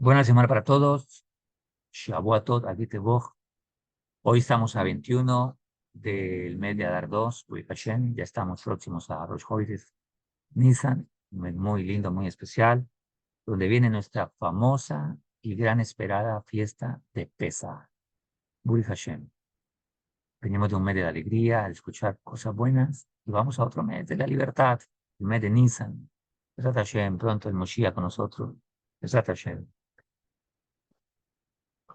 Buena semana para todos. Shavuot Agit Tevov. Hoy estamos a 21 del mes de Adar 2, Baruch Hashem. Ya estamos próximos a Rosh Chodesh Nisan, un mes muy lindo, muy especial, donde viene nuestra famosa y gran esperada fiesta de Pesach, Baruch Hashem. Venimos de un mes de alegría, al escuchar cosas buenas, y vamos a otro mes de la libertad, el mes de Nisan. Besat Hashem, pronto el Moshiach con nosotros. Besat Hashem.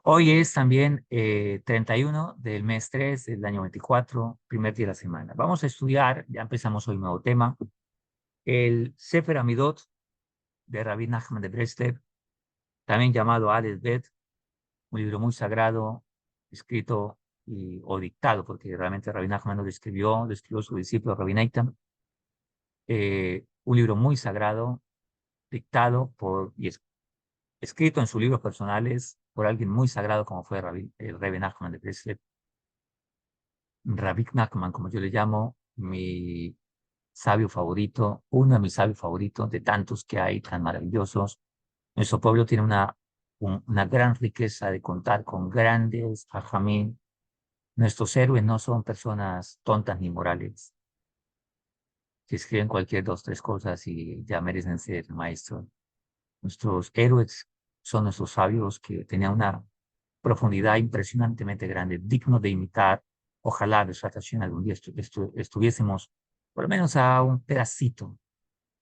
Hoy es también 31 del mes 3 del año 24, primer día de la semana. Vamos a estudiar, ya empezamos hoy un nuevo tema, el Sefer Amidot de Rabbi Nachman de Breslev, también llamado Aleph Bet, un libro muy sagrado, escrito o dictado, porque realmente Rabbi Nachman no lo escribió su discípulo Rabbi Natan, un libro muy sagrado, dictado escrito en sus libros personales por alguien muy sagrado como fue el Rabbi Nachman de Breslev. Rabbi Nachman, como yo le llamo, mi sabio favorito, uno de mis sabios favoritos, de tantos que hay tan maravillosos. Nuestro pueblo tiene una gran riqueza de contar con grandes hajamim. Nuestros héroes no son personas tontas ni morales, que escriben cualquier dos, tres cosas y ya merecen ser maestros. Nuestros héroes son nuestros sabios que tenían una profundidad impresionantemente grande, digno de imitar. Ojalá, Besat Hashem, algún día estuviésemos por lo menos a un pedacito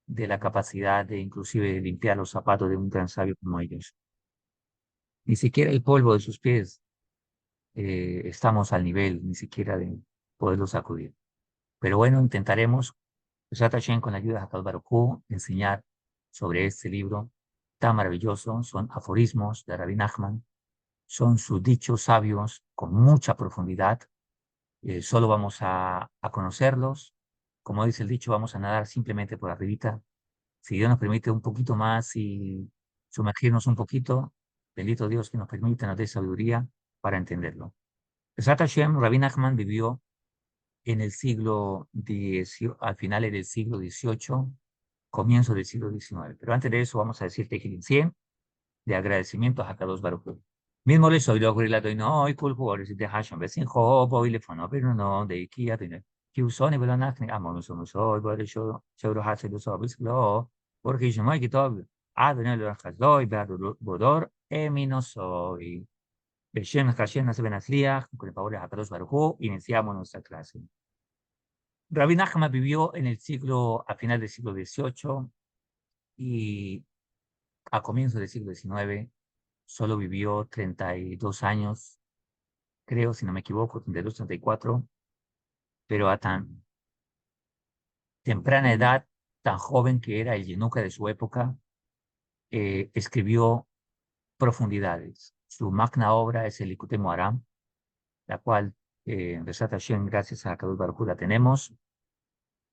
de la capacidad de inclusive limpiar los zapatos de un gran sabio como ellos. Ni siquiera el polvo de sus pies estamos al nivel, ni siquiera de poderlos sacudir. Pero bueno, intentaremos, Besat Hashem, con la ayuda de Hakadosh Baruj Hu, enseñar sobre este libro tan maravilloso. Son aforismos de Rabbi Nachman, son sus dichos sabios con mucha profundidad. Solo vamos a conocerlos. Como dice el dicho, vamos a nadar simplemente por arribita. Si Dios nos permite un poquito más y sumergirnos un poquito, bendito Dios que nos permite, nos dé sabiduría para entenderlo. Besat Hashem, Rabbi Nachman vivió en el siglo XVIII, al final del siglo XVIII, comienzo del siglo XIX. Pero antes de eso vamos a decir Tehilim 100 de agradecimiento a Hakadosh Baruj Hu. mismo le soy lo que la doy no y kul jugadores de Hashem besin jobo y le fono pero no de Ikea tiene que usone pero nada que amo no somos hoy por eso seguro hace los obis lo porque yo me quito a tener los hasdoy ver bodor emi no soy Beshem Hashem nace benazlia con el favor de Hakadosh Baruj Hu iniciamos nuestra clase. Rabbi Nachman vivió a final del siglo XVIII y a comienzos del siglo XIX. Solo vivió 32 años, creo, si no me equivoco, 32, 34, pero a tan temprana edad, tan joven que era el yenuca de su época, escribió profundidades. Su magna obra es el Likutei Moharan, la cual, Besat Hashem, gracias a Hakadosh Baruj Hu, la tenemos.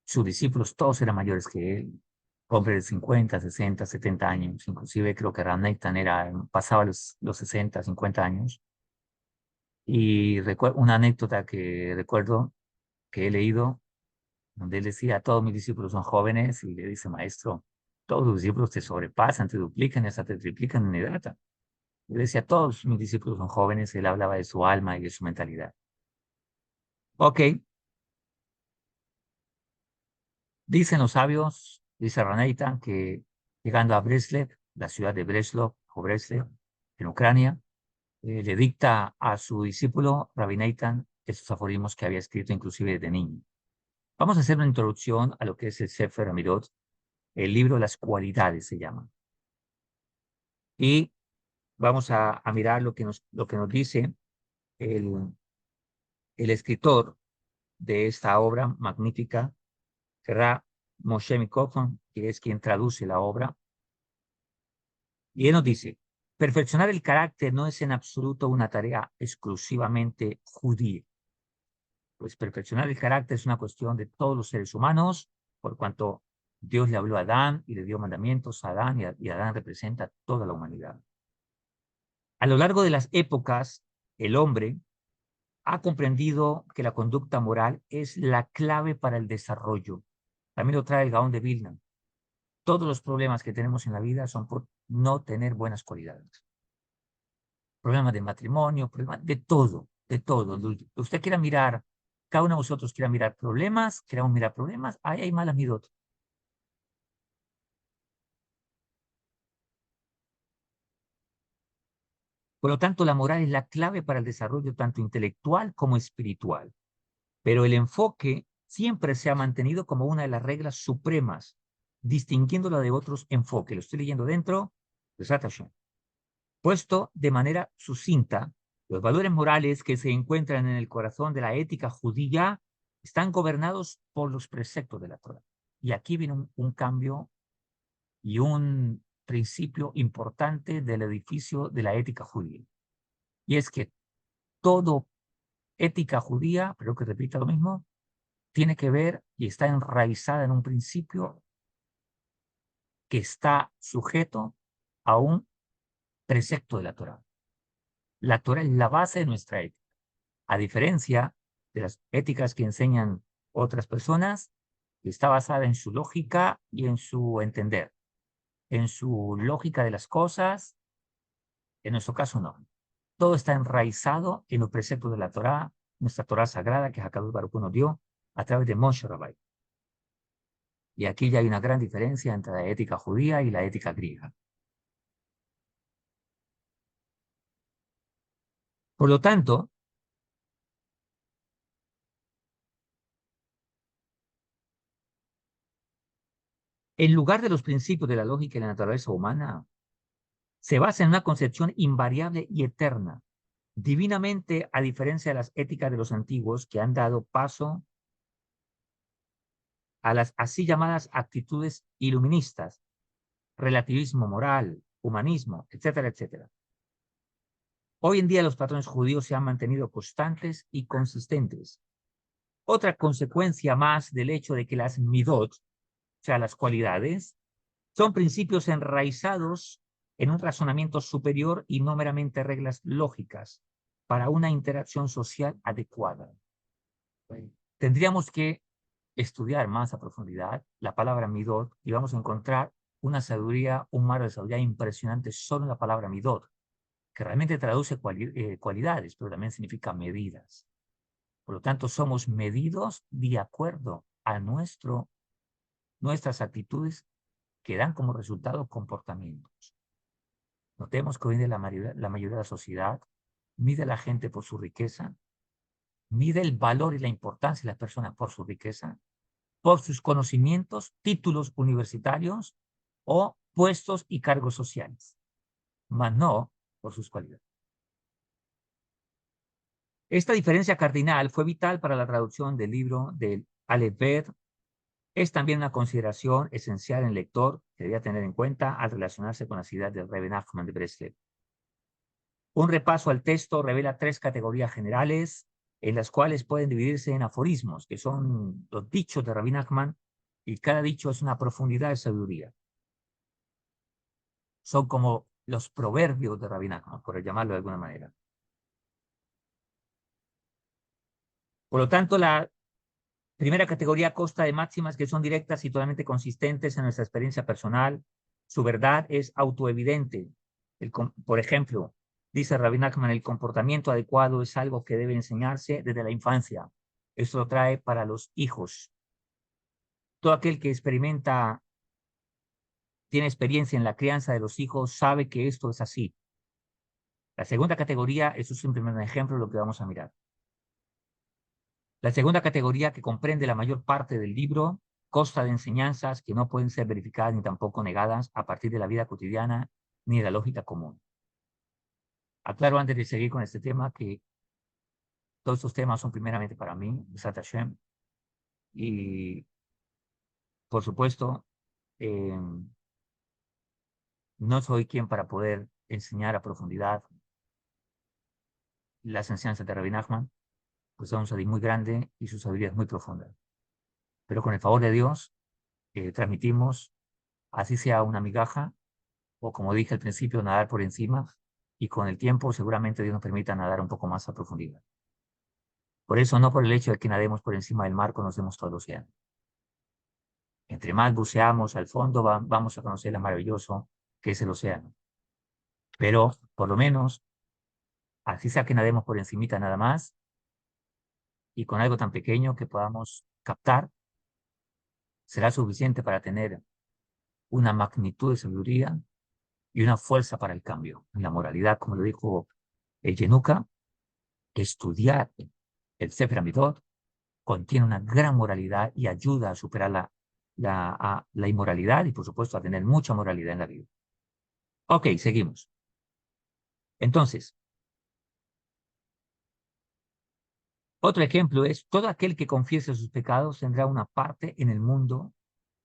Sus discípulos todos eran mayores que él, hombres de 50, 60, 70 años, inclusive creo que Ram Neitan pasaba los 60, 50 años. Y una anécdota que recuerdo que he leído, donde él decía, todos mis discípulos son jóvenes, y le dice, maestro, todos los discípulos te sobrepasan, te duplican y hasta te triplican en edad. Él decía, todos mis discípulos son jóvenes, él hablaba de su alma y de su mentalidad. Ok, dicen los sabios, dice Raneita, que llegando a Breslev, la ciudad de Breslov, o Breslev, en Ucrania, le dicta a su discípulo, Rabbi Natan, esos aforismos que había escrito inclusive desde niño. Vamos a hacer una introducción a lo que es el Sefer Amidot, el libro de las cualidades se llama. Y vamos a mirar lo que nos dice el, el escritor de esta obra magnífica, será Moshe Mikofan, que es quien traduce la obra. Y él nos dice, perfeccionar el carácter no es en absoluto una tarea exclusivamente judía. Pues perfeccionar el carácter es una cuestión de todos los seres humanos, por cuanto Dios le habló a Adán y le dio mandamientos a Adán y Adán representa a toda la humanidad. A lo largo de las épocas, el hombre ha comprendido que la conducta moral es la clave para el desarrollo. También lo trae el Gaón de Vilna. Todos los problemas que tenemos en la vida son por no tener buenas cualidades. problemas de matrimonio, problemas de todo, de todo. Usted quiera mirar, cada uno de vosotros quiera mirar problemas, queramos mirar problemas, ahí hay malas midot. Por lo tanto, la moral es la clave para el desarrollo tanto intelectual como espiritual. Pero el enfoque siempre se ha mantenido como una de las reglas supremas, distinguiéndola de otros enfoques. Lo estoy leyendo dentro de Satashen. Puesto de manera sucinta, los valores morales que se encuentran en el corazón de la ética judía están gobernados por los preceptos de la Torah. Y aquí viene un cambio y un principio importante del edificio de la ética judía. Y es que todo ética judía, pero que repita lo mismo, tiene que ver y está enraizada en un principio que está sujeto a un precepto de la Torah. La Torah es la base de nuestra ética. A diferencia de las éticas que enseñan otras personas, que está basada en su lógica y en su entender, en su lógica de las cosas, en nuestro caso no. Todo está enraizado en los preceptos de la Torah, nuestra Torah sagrada que Hakadosh Baruj Hu nos dio a través de Moshe Rabbeinu. Y aquí ya hay una gran diferencia entre la ética judía y la ética griega. Por lo tanto, en lugar de los principios de la lógica y la naturaleza humana, se basa en una concepción invariable y eterna, divinamente, a diferencia de las éticas de los antiguos que han dado paso a las así llamadas actitudes iluministas, relativismo moral, humanismo, etcétera, etcétera. Hoy en día los patrones judíos se han mantenido constantes y consistentes. Otra consecuencia más del hecho de que las midot, o sea, las cualidades, son principios enraizados en un razonamiento superior y no meramente reglas lógicas para una interacción social adecuada. Tendríamos que estudiar más a profundidad la palabra midot y vamos a encontrar una sabiduría, un mar de sabiduría impresionante solo en la palabra midot, que realmente traduce cualidades, pero también significa medidas. Por lo tanto, somos medidos de acuerdo a nuestras actitudes que dan como resultado comportamientos. Notemos que hoy en día la mayoría de la sociedad mide a la gente por su riqueza, mide el valor y la importancia de las personas por su riqueza, por sus conocimientos, títulos universitarios o puestos y cargos sociales, mas no por sus cualidades. Esta diferencia cardinal fue vital para la traducción del libro del Aleph Bet. Es también una consideración esencial en el lector que debía tener en cuenta al relacionarse con la ciudad del Rebbe Nachman de Breslev. Un repaso al texto revela 3 categorías generales en las cuales pueden dividirse en aforismos, que son los dichos de Rabbi Nachman, y cada dicho es una profundidad de sabiduría. Son como los proverbios de Rabbi Nachman, por llamarlo de alguna manera. Por lo tanto, la primera categoría consta de máximas que son directas y totalmente consistentes en nuestra experiencia personal. Su verdad es autoevidente. Por ejemplo, dice Rabbi Nachman, el comportamiento adecuado es algo que debe enseñarse desde la infancia. Esto lo trae para los hijos. Todo aquel que tiene experiencia en la crianza de los hijos, sabe que esto es así. La segunda categoría, eso es simplemente un ejemplo de lo que vamos a mirar. La segunda categoría, que comprende la mayor parte del libro, consta de enseñanzas que no pueden ser verificadas ni tampoco negadas a partir de la vida cotidiana ni de la lógica común. Aclaro antes de seguir con este tema que todos estos temas son primeramente para mí, Besat Hashem, y por supuesto, no soy quien para poder enseñar a profundidad las enseñanzas de Rabbi Nachman, pues es un sadí muy grande y su sabiduría es muy profunda. Pero con el favor de Dios, transmitimos, así sea una migaja, o como dije al principio, nadar por encima, y con el tiempo seguramente Dios nos permita nadar un poco más a profundidad. Por eso, no por el hecho de que nademos por encima del mar, conocemos todo el océano. Entre más buceamos al fondo, vamos a conocer lo maravilloso que es el océano. Pero, por lo menos, Así sea que nademos por encimita nada más y con algo tan pequeño que podamos captar, será suficiente para tener una magnitud de sabiduría y una fuerza para el cambio. La moralidad, como lo dijo el Yenuka, estudiar el Sefer Hamidot contiene una gran moralidad y ayuda a superar la inmoralidad y, por supuesto, a tener mucha moralidad en la vida. Ok, seguimos. Entonces, otro ejemplo es, todo aquel que confiese sus pecados tendrá una parte en el mundo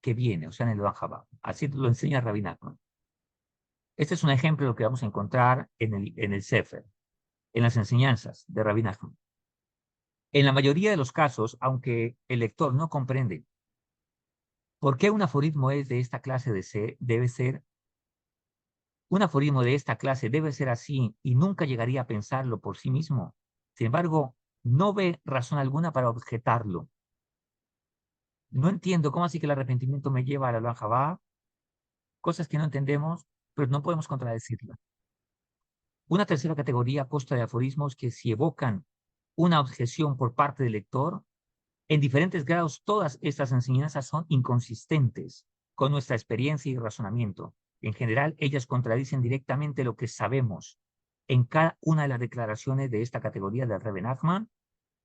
que viene, o sea, en el Olam Jabá. Así lo enseña Rabbi Nachman. Este es un ejemplo de lo que vamos a encontrar en el Sefer, en las enseñanzas de Rabbi Nachman. En la mayoría de los casos, aunque el lector no comprende por qué un aforismo es de esta clase debe ser, un aforismo de esta clase debe ser así y nunca llegaría a pensarlo por sí mismo. Sin embargo, no ve razón alguna para objetarlo. No entiendo cómo así que el arrepentimiento me lleva a la Olam Jabá, cosas que no entendemos, pero no podemos contradecirla. Una tercera categoría consta de aforismos que si evocan una objeción por parte del lector, en diferentes grados todas estas enseñanzas son inconsistentes con nuestra experiencia y razonamiento. En general, ellas contradicen directamente lo que sabemos. En cada una de las declaraciones de esta categoría del Rebbe Nachman,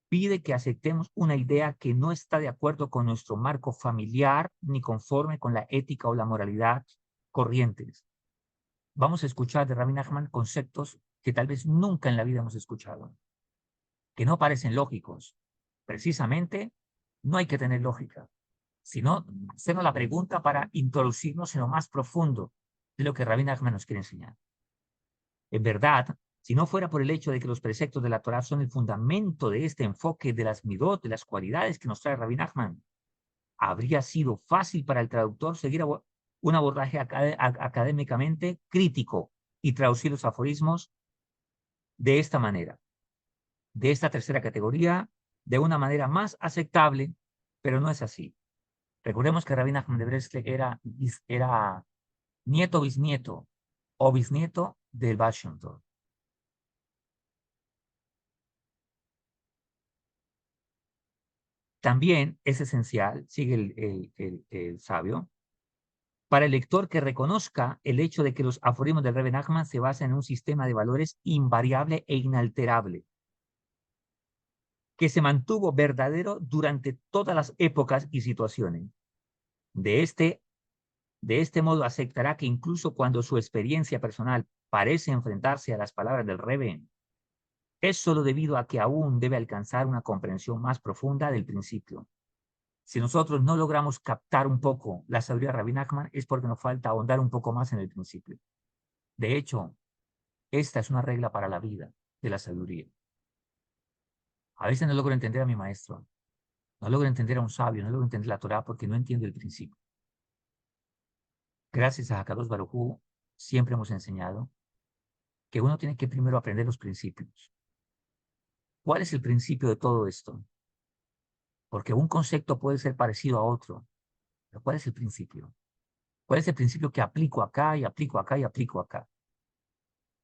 pide que aceptemos una idea que no está de acuerdo con nuestro marco familiar ni conforme con la ética o la moralidad corrientes. Vamos a escuchar de Rabbi Nachman conceptos que tal vez nunca en la vida hemos escuchado, que no parecen lógicos. Precisamente, no hay que tener lógica, sino hacernos la pregunta para introducirnos en lo más profundo de lo que Rabbi Nachman nos quiere enseñar. En verdad, si no fuera por el hecho de que los preceptos de la Torah son el fundamento de este enfoque de las midot, de las cualidades que nos trae Rabbi Nachman, habría sido fácil para el traductor seguir un abordaje académicamente crítico y traducir los aforismos de esta manera, de esta tercera categoría, de una manera más aceptable, pero no es así. Recordemos que Rabbi Nachman de Breslev era nieto, bisnieto o bisnieto del Baal Shem Tov. También es esencial, sigue el sabio, para el lector que reconozca el hecho de que los aforismos del Rebbe Nachman se basan en un sistema de valores invariable e inalterable, que se mantuvo verdadero durante todas las épocas y situaciones. De este modo aceptará que incluso cuando su experiencia personal parece enfrentarse a las palabras del Rebbe, es solo debido a que aún debe alcanzar una comprensión más profunda del principio. Si nosotros no logramos captar un poco la sabiduría de Rabbi Nachman, es porque nos falta ahondar un poco más en el principio. De hecho, esta es una regla para la vida de la sabiduría. A veces no logro entender a mi maestro, no logro entender a un sabio, no logro entender la Torah porque no entiendo el principio. Gracias a Hakadosh Baruj Hu, siempre hemos enseñado que uno tiene que primero aprender los principios. ¿Cuál es el principio de todo esto? Porque un concepto puede ser parecido a otro, pero ¿cuál es el principio? ¿Cuál es el principio que aplico acá y aplico acá y aplico acá?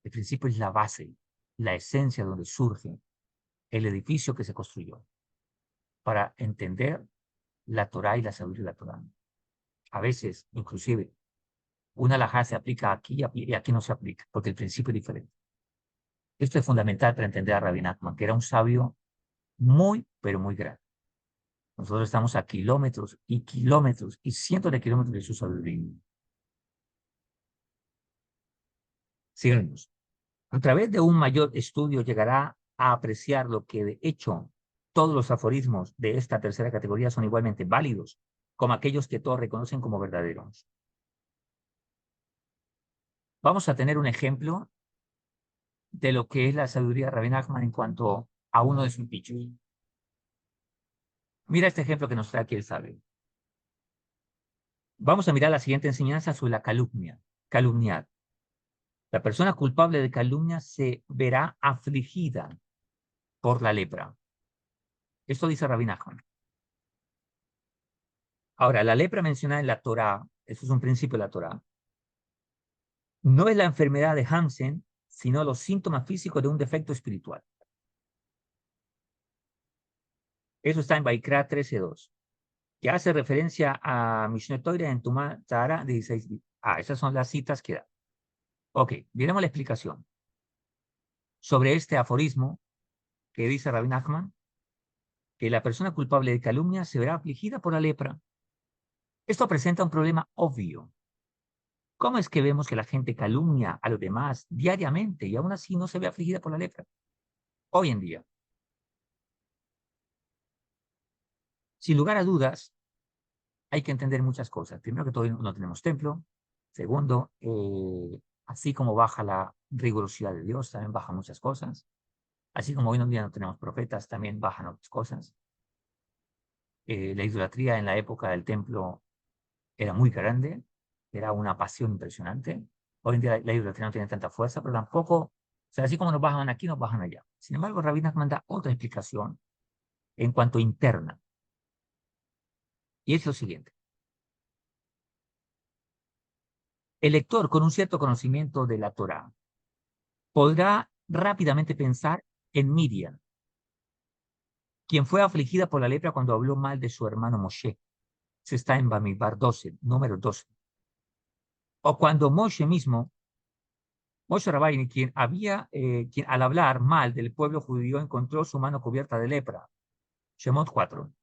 El principio es la base, la esencia donde surge el edificio que se construyó para entender la Torah y la sabiduría de la Torah. A veces, inclusive, una alajá se aplica aquí y aquí no se aplica, porque el principio es diferente. Esto es fundamental para entender a Rabbi Nachman, que era un sabio muy, pero muy grande. Nosotros estamos a kilómetros y kilómetros y cientos de kilómetros de su sabiduría. Sigamos. A través de un mayor estudio llegará a apreciar lo que de hecho todos los aforismos de esta tercera categoría son igualmente válidos, como aquellos que todos reconocen como verdaderos. Vamos a tener un ejemplo de lo que es la sabiduría de Rabbi Nachman en cuanto a uno de sus dichos. Mira este ejemplo que nos trae aquí el sabio. Vamos a mirar la siguiente enseñanza sobre la calumnia. Calumniar. La persona culpable de calumnia se verá afligida por la lepra. Esto dice Rabbi Nachman. Ahora, la lepra mencionada en la Torá, eso es un principio de la Torá, no es la enfermedad de Hansen, sino los síntomas físicos de un defecto espiritual. Eso está en Baikra 13:2, que hace referencia a Mishneh Torah en Tumá Tahara 16. Esas son las citas que da. Ok, diremos la explicación sobre este aforismo que dice Rabbi Nachman, que la persona culpable de calumnia se verá afligida por la lepra. Esto presenta un problema obvio. ¿Cómo es que vemos que la gente calumnia a los demás diariamente y aún así no se ve afligida por la lepra? Hoy en día, sin lugar a dudas, hay que entender muchas cosas. Primero que todo, no tenemos templo. Segundo, así como baja la rigurosidad de Dios, también bajan muchas cosas. Así como hoy en día no tenemos profetas, también bajan otras cosas. La idolatría en la época del templo era muy grande, era una pasión impresionante. Hoy en día la idolatría no tiene tanta fuerza, pero tampoco, o sea, así como nos bajan aquí, nos bajan allá. Sin embargo, Rabbi Nachman da otra explicación en cuanto interna, y es lo siguiente. El lector con un cierto conocimiento de la Torá podrá rápidamente pensar en Miriam, quien fue afligida por la lepra cuando habló mal de su hermano Moshe. Se está en Bamidbar 12, número 12. O cuando Moshe mismo, Moshe Rabbeinu, quien al hablar mal del pueblo judío encontró su mano cubierta de lepra. Shemot 4.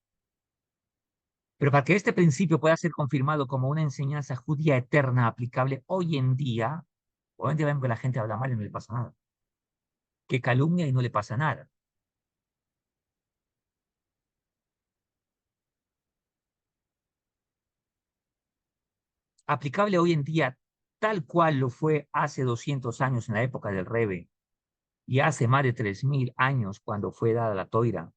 Pero para que este principio pueda ser confirmado como una enseñanza judía eterna aplicable hoy en día vemos que la gente habla mal y no le pasa nada. Que calumnia y no le pasa nada. Aplicable hoy en día tal cual lo fue hace 200 años en la época del Rebe y hace más de 3000 años cuando fue dada la toira,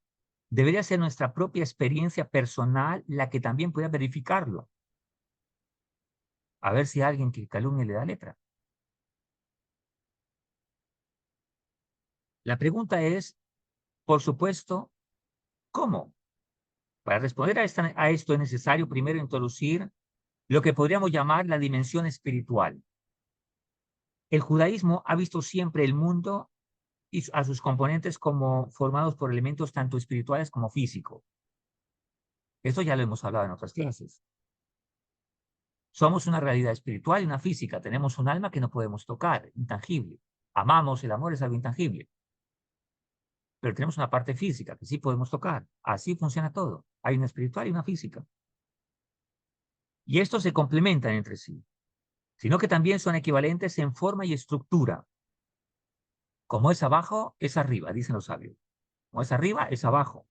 debería ser nuestra propia experiencia personal la que también pueda verificarlo. A ver si a alguien que calumnia le da lepra. La pregunta es, por supuesto, ¿cómo? Para responder a esto es necesario primero introducir lo que podríamos llamar la dimensión espiritual. El judaísmo ha visto siempre el mundo y a sus componentes como formados por elementos tanto espirituales como físicos. Esto ya lo hemos hablado en otras clases. Somos una realidad espiritual y una física. Tenemos un alma que no podemos tocar, intangible. Amamos, el amor es algo intangible. Pero tenemos una parte física que sí podemos tocar. Así funciona todo. Hay una espiritual y una física. Y estos se complementan entre sí, sino que también son equivalentes en forma y estructura. Como es abajo, es arriba, dicen los sabios. Como es arriba, es abajo.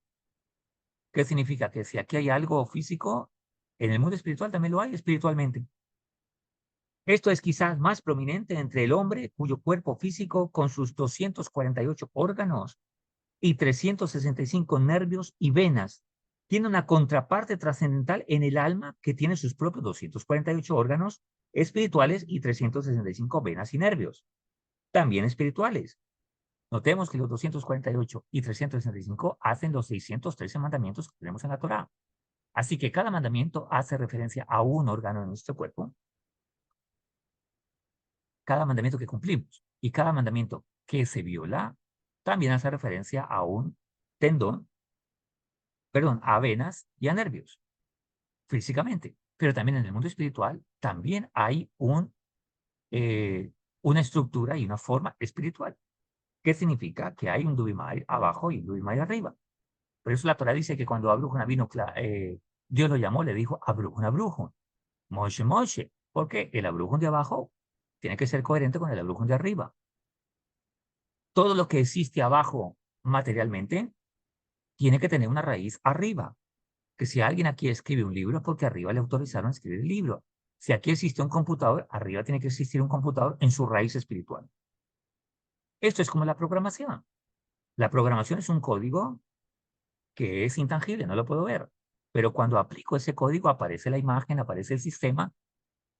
¿Qué significa? Que si aquí hay algo físico, en el mundo espiritual también lo hay espiritualmente. Esto es quizás más prominente entre el hombre, cuyo cuerpo físico, con sus 248 órganos y 365 nervios y venas, tiene una contraparte trascendental en el alma que tiene sus propios 248 órganos espirituales y 365 venas y nervios, también espirituales. Notemos que los 248 y 365 hacen los 613 mandamientos que tenemos en la Torá. Así que cada mandamiento hace referencia a un órgano de nuestro cuerpo, cada mandamiento que cumplimos y cada mandamiento que se viola también hace referencia a un tendón, perdón, a venas y a nervios, físicamente. Pero también en el mundo espiritual también hay eh, una estructura y una forma espiritual. ¿Qué significa? Que hay un Dubimai abajo y un Dubimai arriba. Por eso la Torah dice que cuando Abrujuna vino, Dios lo llamó, le dijo, Abrujuna, Abrujun, Moshe, Moshe, porque el Abrujun de abajo tiene que ser coherente con el Abrujun de arriba. Todo lo que existe abajo materialmente tiene que tener una raíz arriba. Que si alguien aquí escribe un libro, porque arriba le autorizaron a escribir el libro. Si aquí existe un computador, arriba tiene que existir un computador en su raíz espiritual. Esto es como la programación. La programación es un código que es intangible, no lo puedo ver. Pero cuando aplico ese código, aparece la imagen, aparece el sistema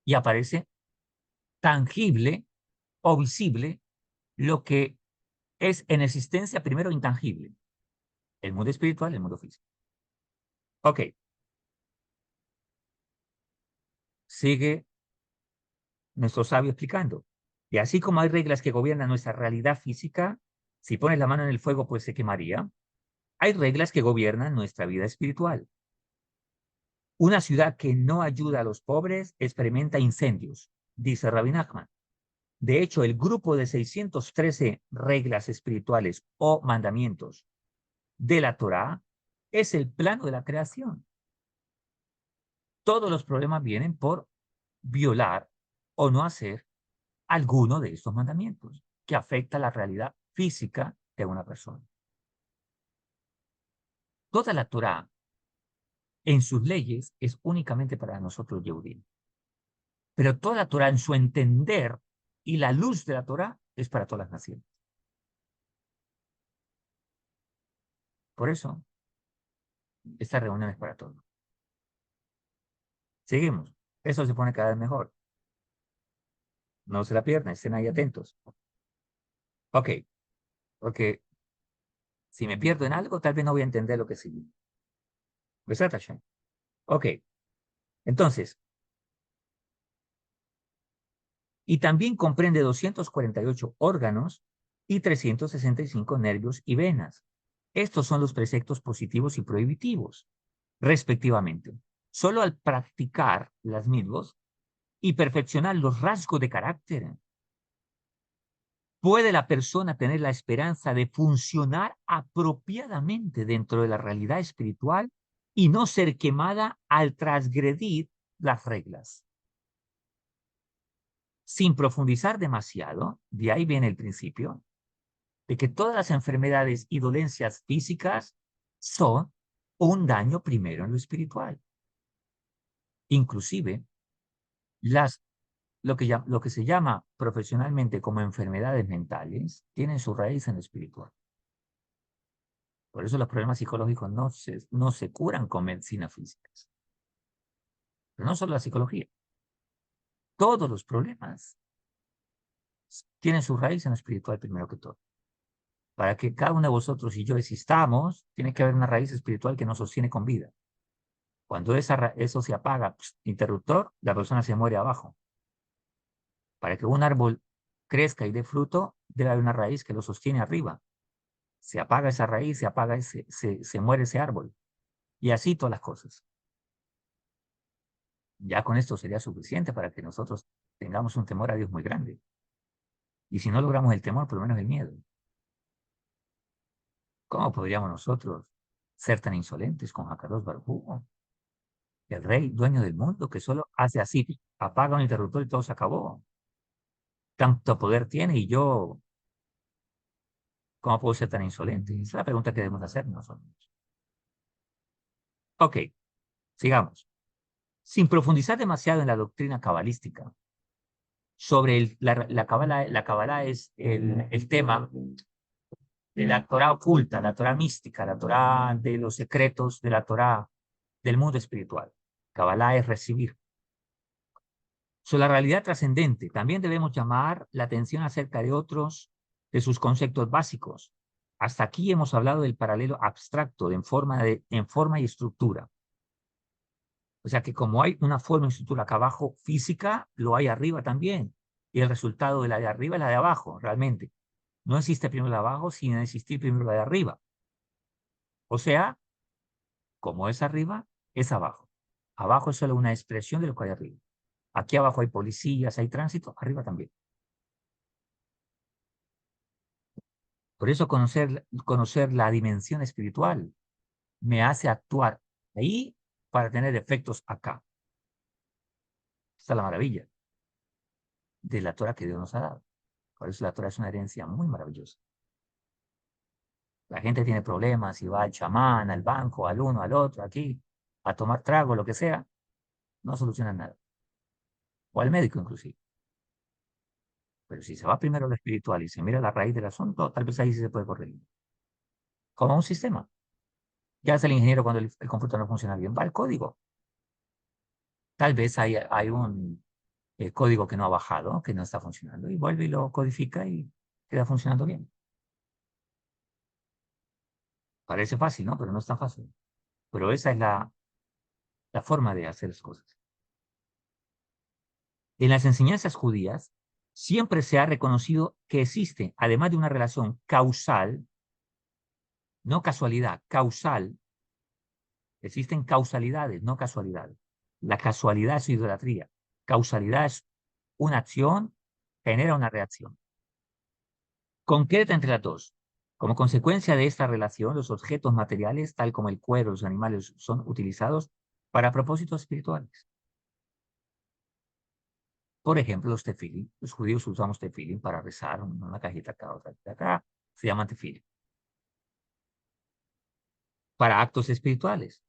y aparece tangible o visible lo que es en existencia primero intangible. El mundo espiritual, el mundo físico. Ok, sigue nuestro sabio explicando. Y así como hay reglas que gobiernan nuestra realidad física, si pones la mano en el fuego, pues se quemaría. Hay reglas que gobiernan nuestra vida espiritual. Una ciudad que no ayuda a los pobres experimenta incendios, dice Rabbi Nachman. De hecho, el grupo de 613 reglas espirituales o mandamientos de la Torá es el plano de la creación. Todos los problemas vienen por violar o no hacer alguno de estos mandamientos que afecta la realidad física de una persona. Toda la Torá en sus leyes es únicamente para nosotros Yehudim. Pero toda la Torá en su entender y la luz de la Torá es para todas las naciones. Por eso, esta reunión es para todos. Seguimos. Eso se pone cada vez mejor. No se la pierdan, estén ahí atentos. Ok, porque si me pierdo en algo, tal vez no voy a entender lo que sigue. ¿Besat Hashem? Ok, entonces, y también comprende 248 órganos y 365 nervios y venas. Estos son los preceptos positivos y prohibitivos, respectivamente. Solo al practicar las mismos y perfeccionar los rasgos de carácter, puede la persona tener la esperanza de funcionar apropiadamente dentro de la realidad espiritual y no ser quemada al transgredir las reglas. Sin profundizar demasiado, de ahí viene el principio, de que todas las enfermedades y dolencias físicas son un daño primero en lo espiritual. Inclusive, las, lo que se llama profesionalmente como enfermedades mentales tienen su raíz en lo espiritual. Por eso los problemas psicológicos no se curan con medicinas físicas. Pero no solo la psicología. Todos los problemas tienen su raíz en lo espiritual primero que todo. Para que cada uno de vosotros y yo existamos, tiene que haber una raíz espiritual que nos sostiene con vida. Cuando eso se apaga, interruptor, la persona se muere abajo. Para que un árbol crezca y dé fruto, debe haber una raíz que lo sostiene arriba. Se apaga esa raíz, se muere ese árbol. Y así todas las cosas. Ya con esto sería suficiente para que nosotros tengamos un temor a Dios muy grande. Y si no logramos el temor, por lo menos el miedo. ¿Cómo podríamos nosotros ser tan insolentes con Hakadosh Baruj Hu, el rey, dueño del mundo, que solo hace así, apaga un interruptor y todo se acabó? Tanto poder tiene y yo, ¿cómo puedo ser tan insolente? Esa es la pregunta que debemos hacer nosotros. Ok, sigamos. Sin profundizar demasiado en la doctrina cabalística, sobre la Kabbalah es el tema de la Torah oculta, la Torah mística, la Torah de los secretos de la Torah del mundo espiritual. Kabbalah es recibir. Sobre la realidad trascendente, también debemos llamar la atención acerca de otros de sus conceptos básicos. Hasta aquí hemos hablado del paralelo abstracto en forma y estructura. O sea que como hay una forma y estructura acá abajo física, lo hay arriba también. Y el resultado de la de arriba es la de abajo, realmente. No existe primero la de abajo sin existir primero la de arriba. O sea, como es arriba, es abajo. Abajo es solo una expresión de lo que hay arriba. Aquí abajo hay policías, hay tránsito, arriba también. Por eso conocer la dimensión espiritual me hace actuar ahí para tener efectos acá. Esta es la maravilla de la Torah que Dios nos ha dado. Por eso la Torah es una herencia muy maravillosa. La gente tiene problemas y va al chamán, al banco, al uno, al otro, aquí, a tomar trago, lo que sea, no solucionan nada. O al médico inclusive. Pero si se va primero a lo espiritual y se mira la raíz del asunto, tal vez ahí sí se puede corregir. Como un sistema. ¿Qué hace el ingeniero cuando el computador no funciona bien? Va al código. Tal vez hay un código que no ha bajado, que no está funcionando, y vuelve y lo codifica y queda funcionando bien. Parece fácil, ¿no? Pero no es tan fácil. Pero esa es la forma de hacer las cosas. En las enseñanzas judías, Siempre se ha reconocido que existe, además de una relación causal, no casualidad, causal, existen causalidades, no casualidades. La casualidad es idolatría. Causalidad es una acción, genera una reacción. Concreta entre las dos. Como consecuencia de esta relación, los objetos materiales, tal como el cuero, los animales, son utilizados para propósitos espirituales. Por ejemplo, los tefilín. Los judíos usamos tefilín para rezar, una cajita acá, otra acá. Se llaman tefilín. Para actos espirituales,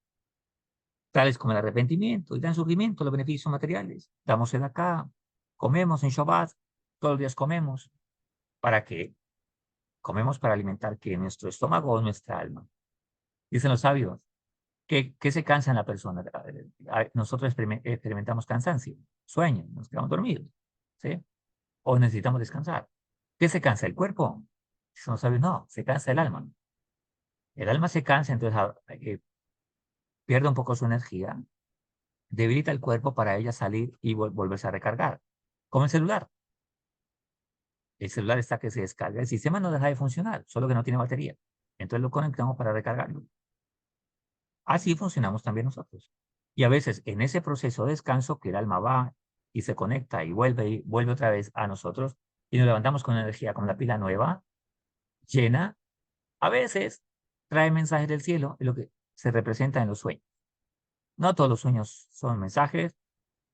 tales como el arrepentimiento y dan surgimiento los beneficios materiales. Damos el acá, comemos en Shabbat, todos los días comemos. ¿Para qué? Comemos para alimentar que nuestro estómago o nuestra alma. Dicen los sabios, ¿qué se cansa en la persona? Nosotros experimentamos cansancio, sueño, nos quedamos dormidos, ¿sí? O necesitamos descansar. ¿Qué se cansa? ¿El cuerpo? Dicen los sabios, no, se cansa el alma. El alma se cansa, entonces pierde un poco su energía, debilita el cuerpo para ella salir y volverse a recargar. Como el celular. El celular está que se descarga. El sistema no deja de funcionar, solo que no tiene batería. Entonces lo conectamos para recargarlo. Así funcionamos también nosotros. Y a veces en ese proceso de descanso que el alma va y se conecta y vuelve otra vez a nosotros y nos levantamos con energía, con la pila nueva, llena, a veces trae mensajes del cielo, es lo que se representa en los sueños. No todos los sueños son mensajes,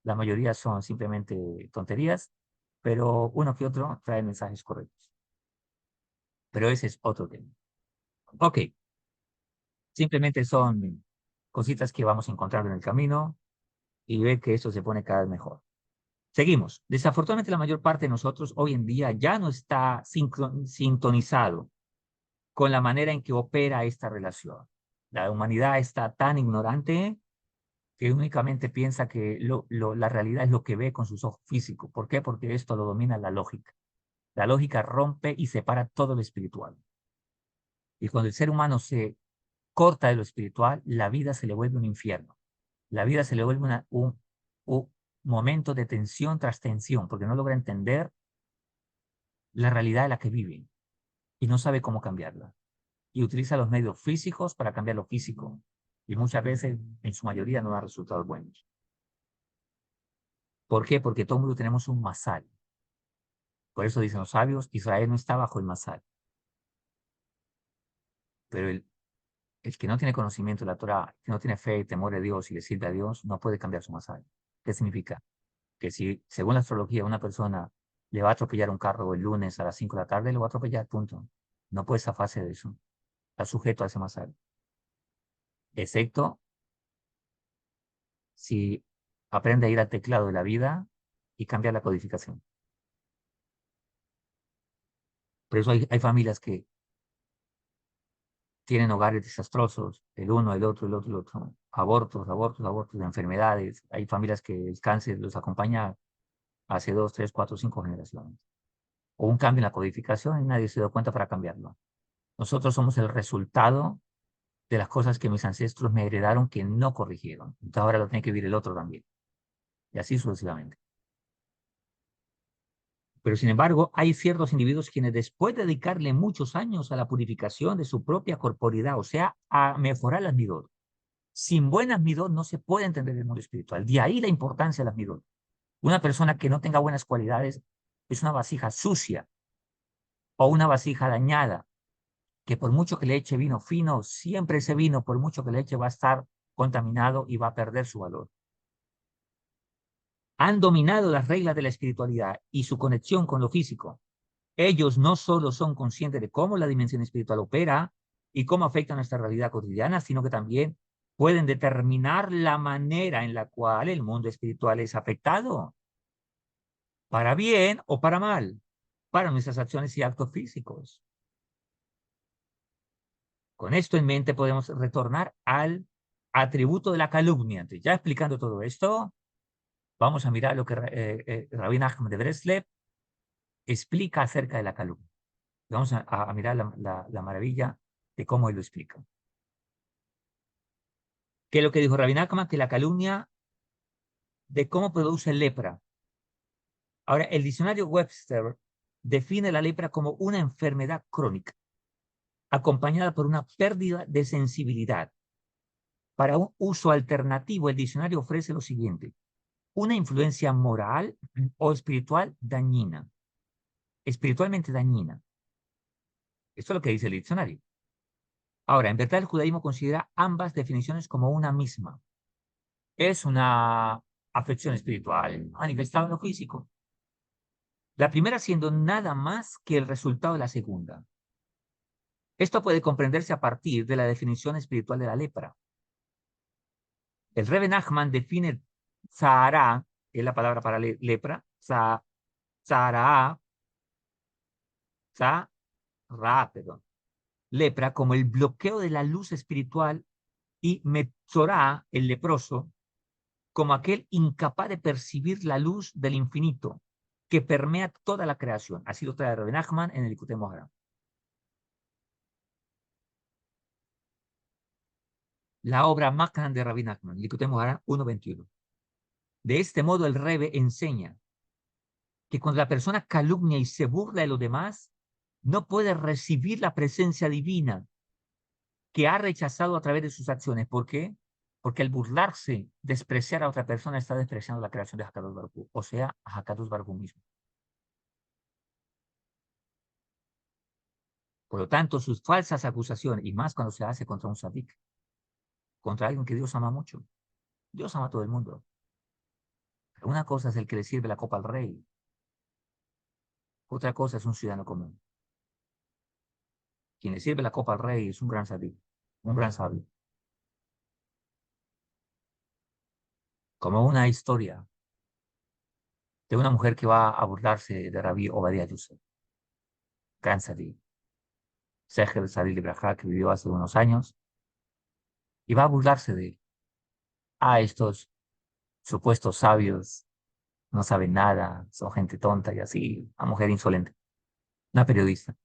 la mayoría son simplemente tonterías, pero uno que otro trae mensajes correctos. Pero ese es otro tema. Ok, simplemente son cositas que vamos encontrando en el camino y ve que esto se pone cada vez mejor. Seguimos. Desafortunadamente, la mayor parte de nosotros hoy en día ya no está sintonizado con la manera en que opera esta relación. La humanidad está tan ignorante que únicamente piensa que la realidad es lo que ve con sus ojos físicos. ¿Por qué? Porque esto lo domina la lógica. La lógica rompe y separa todo lo espiritual. Y cuando el ser humano se corta de lo espiritual, la vida se le vuelve un infierno. La vida se le vuelve un momento de tensión tras tensión, porque no logra entender la realidad de la que vive y no sabe cómo cambiarla. Y utiliza los medios físicos para cambiar lo físico. Y muchas veces, en su mayoría, no da resultados buenos. ¿Por qué? Porque todo el mundo tenemos un masal. Por eso dicen los sabios, Israel no está bajo el masal. Pero el que no tiene conocimiento de la Torah, que no tiene fe, temor de Dios y le sirve a Dios, no puede cambiar su masal. ¿Qué significa? Que si, según la astrología, una persona le va a atropellar un carro el lunes a las 5 de la tarde, lo va a atropellar, punto. No puede zafarse de eso. Está sujeto a ese masal. Excepto si aprende a ir al teclado de la vida y cambia la codificación. Por eso hay familias que tienen hogares desastrosos, el uno, el otro, el otro, el otro, abortos, abortos, abortos, enfermedades. Hay familias que el cáncer los acompaña hace 2, 3, 4, 5 generaciones. O un cambio en la codificación y nadie se da cuenta para cambiarlo. Nosotros somos el resultado de las cosas que mis ancestros me heredaron que no corrigieron. Entonces ahora lo tiene que vivir el otro también. Y así sucesivamente. Pero sin embargo, hay ciertos individuos quienes después de dedicarle muchos años a la purificación de su propia corporidad, o sea, a mejorar las midot, sin buenas midot no se puede entender el mundo espiritual. De ahí la importancia de las midot. Una persona que no tenga buenas cualidades es una vasija sucia o una vasija dañada, que por mucho que le eche vino fino, siempre ese vino, por mucho que le eche, va a estar contaminado y va a perder su valor. Han dominado las reglas de la espiritualidad y su conexión con lo físico. Ellos no solo son conscientes de cómo la dimensión espiritual opera y cómo afecta nuestra realidad cotidiana, sino que también pueden determinar la manera en la cual el mundo espiritual es afectado, para bien o para mal, para nuestras acciones y actos físicos. Con esto en mente podemos retornar al atributo de la calumnia. Entonces, ya explicando todo esto, vamos a mirar lo que Rabbi Nachman de Breslev explica acerca de la calumnia. Vamos a mirar la maravilla de cómo él lo explica. ¿Qué es lo que dijo Rabbi Nachman? Que la calumnia de cómo produce lepra. Ahora, el diccionario Webster define la lepra como una enfermedad crónica, acompañada por una pérdida de sensibilidad. Para un uso alternativo, el diccionario ofrece lo siguiente: una influencia moral o espiritual dañina, espiritualmente dañina. Esto es lo que dice el diccionario. Ahora, en verdad, el judaísmo considera ambas definiciones como una misma. Es una afección espiritual manifestada en lo físico. La primera siendo nada más que el resultado de la segunda. Esto puede comprenderse a partir de la definición espiritual de la lepra. El Rebbe Nachman define Zahara, que es la palabra para lepra, Zahara, perdón, lepra, como el bloqueo de la luz espiritual, y Metzorá, el leproso, como aquel incapaz de percibir la luz del infinito que permea toda la creación. Así lo trae Rebbe Nachman en el Likutei Moharan. La obra más grande de Rabbi Nachman, Likutei Moharan 1.21. De este modo, el Rebbe enseña que cuando la persona calumnia y se burla de los demás, no puede recibir la presencia divina que ha rechazado a través de sus acciones. ¿Por qué? Porque al burlarse, despreciar a otra persona, está despreciando la creación de Hakadosh Baruj Hu, o sea, a Hakadosh Baruj Hu mismo. Por lo tanto, sus falsas acusaciones, y más cuando se hace contra un sadik, contra alguien que Dios ama mucho. Dios ama a todo el mundo. Pero una cosa es el que le sirve la copa al rey, otra cosa es un ciudadano común. Quien le sirve la copa al rey es un gran sadik, un gran sabio. Como una historia de una mujer que va a burlarse de Rabbi Obadiah Yosef, gran sadik, Seher Sadil Ibrahá, que vivió hace unos años, y va a burlarse de estos supuestos sabios, no saben nada, son gente tonta y así, una mujer insolente, una periodista.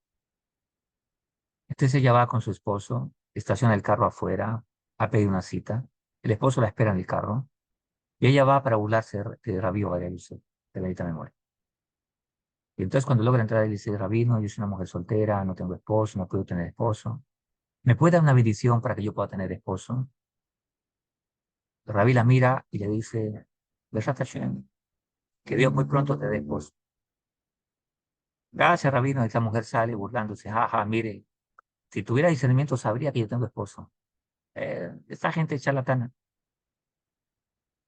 Entonces ella va con su esposo, estaciona el carro afuera, a pedir una cita, el esposo la espera en el carro, y ella va para burlarse de Rabí Obadiah Yosef, de bendita memoria. Y entonces cuando logra entrar, él dice: Rabino, yo soy una mujer soltera, no tengo esposo, no puedo tener esposo. ¿Me puede dar una bendición para que yo pueda tener esposo? Rabí la mira y le dice: Besat Hashem, que Dios muy pronto te dé esposo. Gracias, Rabino. Esa mujer sale burlándose: jaja, mire, si tuviera discernimiento sabría que yo tengo esposo. Esta gente es charlatana.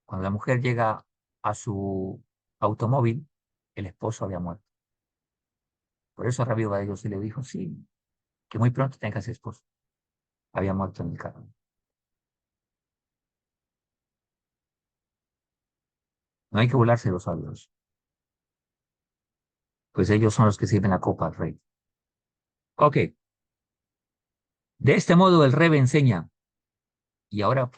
Cuando la mujer llega a su automóvil, el esposo había muerto. Por eso Rabí Obadiah se le dijo: sí, que muy pronto tengas esposo. Había muerto en el carro. No hay que burlarse de los sabios, pues ellos son los que sirven la copa al rey. Ok, de este modo el rey enseña, y ahora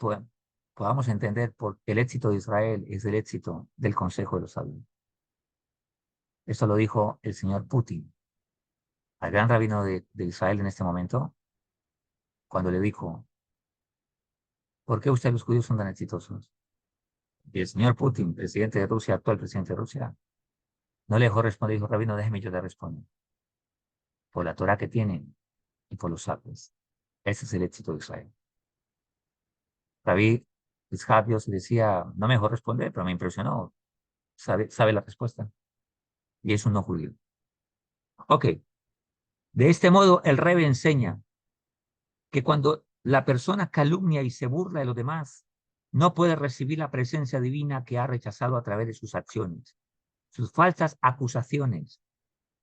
podamos entender por qué el éxito de Israel es el éxito del Consejo de los Sabios. Esto lo dijo el señor Putin al gran rabino de Israel en este momento, cuando le dijo: ¿por qué ustedes los judíos son tan exitosos? Y el señor Putin, presidente de Rusia, actual presidente de Rusia, no le dejó responder, dijo: Rabino, déjeme yo le respondo. Por la Torah que tienen y por los sabios. Ese es el éxito de Israel. Rabí Isaac Dios decía: no me dejó responder, pero me impresionó. Sabe la respuesta. Y es un no judío. Ok. De este modo, el Rebbe enseña que cuando la persona calumnia y se burla de los demás, no puede recibir la presencia divina que ha rechazado a través de sus acciones, sus falsas acusaciones.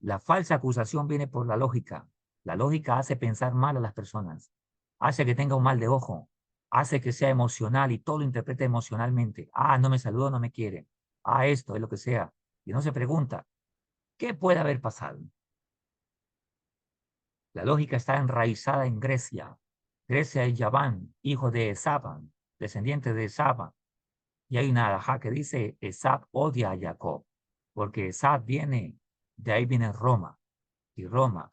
La falsa acusación viene por la lógica. La lógica hace pensar mal a las personas, hace que tenga un mal de ojo, hace que sea emocional y todo lo interprete emocionalmente. No me saludó, no me quiere. Esto es lo que sea. Y no se pregunta, ¿qué puede haber pasado? La lógica está enraizada en Grecia. Grecia y Yaván, hijo de Esab, descendiente de Esab. Y hay una alajá que dice: Esab odia a Jacob, porque Esab viene, de ahí viene Roma. Y Roma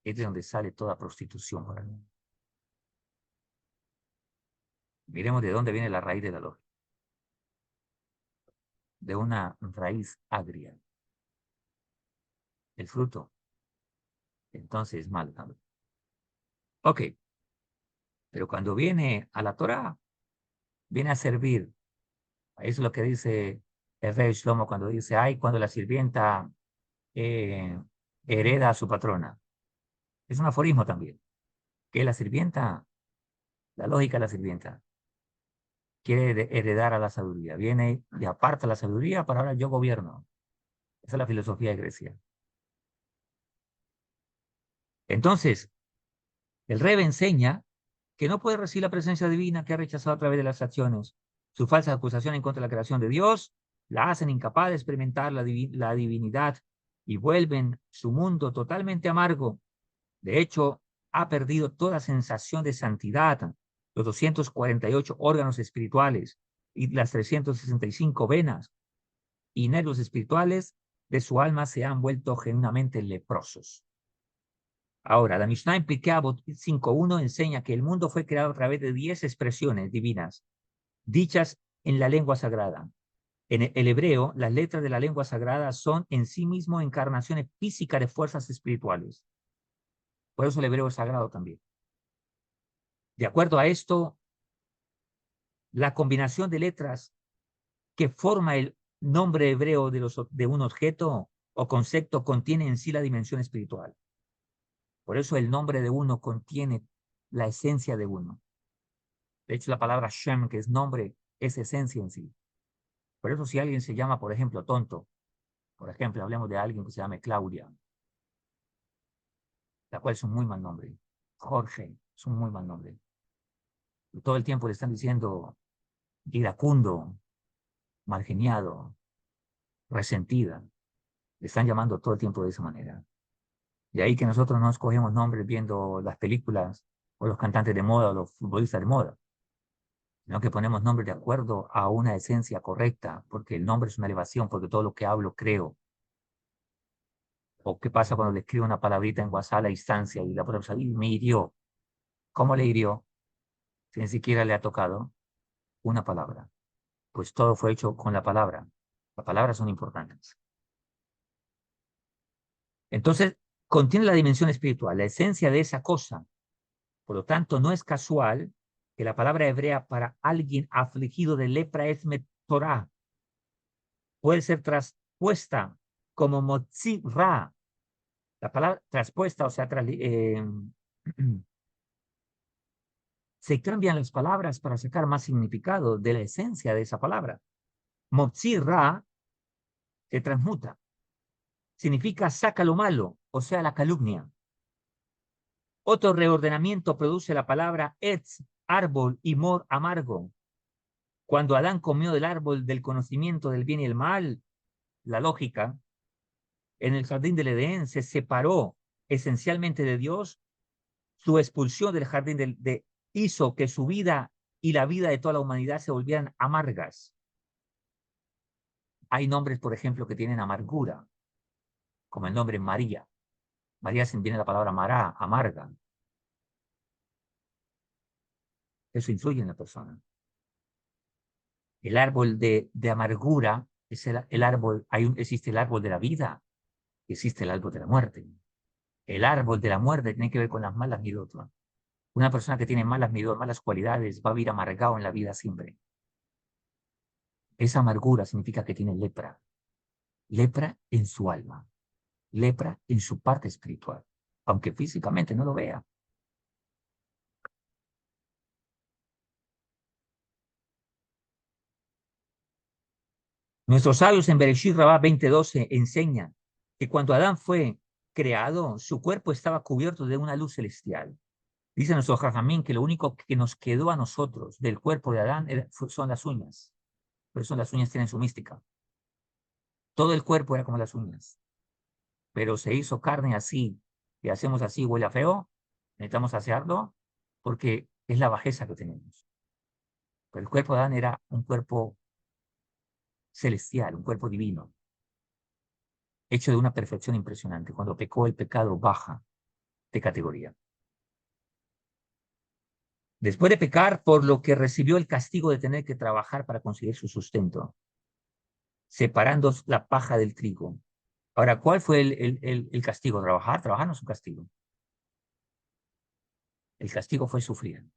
es de donde sale toda prostitución. Miremos de dónde viene la raíz de la lógica. De una raíz agria. el fruto. Entonces es malo también. Ok, pero cuando viene a la Torá, viene a servir. Eso es lo que dice el rey Shlomo cuando dice, ay, cuando la sirvienta eh, hereda a su patrona. Es un aforismo también, que la sirvienta, la lógica de la sirvienta, quiere heredar a la sabiduría. Viene y aparta la sabiduría para ahora yo gobierno. Esa es la filosofía de Grecia. Entonces, el Rebbe enseña que no puede recibir la presencia divina que ha rechazado a través de las acciones. Su falsa acusación en contra de la creación de Dios la hacen incapaz de experimentar la divinidad y vuelven su mundo totalmente amargo. De hecho, ha perdido toda sensación de santidad. Los 248 órganos espirituales y las 365 venas y nervios espirituales de su alma se han vuelto genuinamente leprosos. Ahora, la Mishnah en Pirkei Avot 5.1 enseña que el mundo fue creado a través de 10 expresiones divinas, dichas en la lengua sagrada. En el hebreo, las letras de la lengua sagrada son en sí mismo encarnaciones físicas de fuerzas espirituales. Por eso el hebreo es sagrado también. De acuerdo a esto, la combinación de letras que forma el nombre hebreo de un objeto o concepto contiene en sí la dimensión espiritual. Por eso el nombre de uno contiene la esencia de uno. De hecho, la palabra Shem, que es nombre, es esencia en sí. Por eso si alguien se llama, por ejemplo, tonto, por ejemplo, hablemos de alguien que se llame Claudia, la cual es un muy mal nombre. Jorge, es un muy mal nombre. Y todo el tiempo le están diciendo iracundo, malgeniado, resentida. Le están llamando todo el tiempo de esa manera. De ahí que nosotros no escogemos nombres viendo las películas o los cantantes de moda o los futbolistas de moda, sino que ponemos nombres de acuerdo a una esencia correcta, porque el nombre es una elevación, porque todo lo que hablo creo. ¿O qué pasa cuando le escribo una palabrita en WhatsApp a la distancia y la profesora me hirió? ¿Cómo le hirió? Si ni siquiera le ha tocado una palabra. Pues todo fue hecho con la palabra. Las palabras son importantes. Entonces, contiene la dimensión espiritual, la esencia de esa cosa. Por lo tanto, no es casual que la palabra hebrea para alguien afligido de lepra es metorá. Puede ser traspuesta como motzi ra. La palabra traspuesta, o sea, se cambian las palabras para sacar más significado de la esencia de esa palabra. Motzi ra se transmuta. Significa saca lo malo, o sea, la calumnia. Otro reordenamiento produce la palabra etz, árbol, y mor, amargo. Cuando Adán comió del árbol del conocimiento del bien y el mal, la lógica, en el jardín del Edén se separó esencialmente de Dios. Su expulsión del jardín hizo que su vida y la vida de toda la humanidad se volvieran amargas. Hay nombres, por ejemplo, que tienen amargura, como el nombre María. María se viene la palabra mará, amarga. Eso influye en la persona. El árbol de amargura es el árbol, existe el árbol de la vida, existe el árbol de la muerte. El árbol de la muerte tiene que ver con las malas midot. Una persona que tiene malas midot, malas cualidades, va a vivir amargado en la vida siempre. Esa amargura significa que tiene lepra. Lepra en su alma. Lepra en su parte espiritual. Aunque físicamente no lo vea. Nuestros sabios en Bereshit Rabá 20:12 enseñan que cuando Adán fue creado, su cuerpo estaba cubierto de una luz celestial. Dice nuestro Jajamín que lo único que nos quedó a nosotros del cuerpo de Adán son las uñas. Por eso las uñas tienen su mística. Todo el cuerpo era como las uñas. Pero se hizo carne así, y hacemos así, huele a feo, necesitamos asearlo, porque es la bajeza que tenemos. Pero el cuerpo de Adán era un cuerpo celestial, un cuerpo divino, hecho de una perfección impresionante. Cuando pecó, el pecado baja de categoría. Después de pecar, por lo que recibió el castigo de tener que trabajar para conseguir su sustento, separando la paja del trigo. Ahora, ¿cuál fue el castigo? Trabajar. Trabajar no es un castigo. El castigo fue sufrir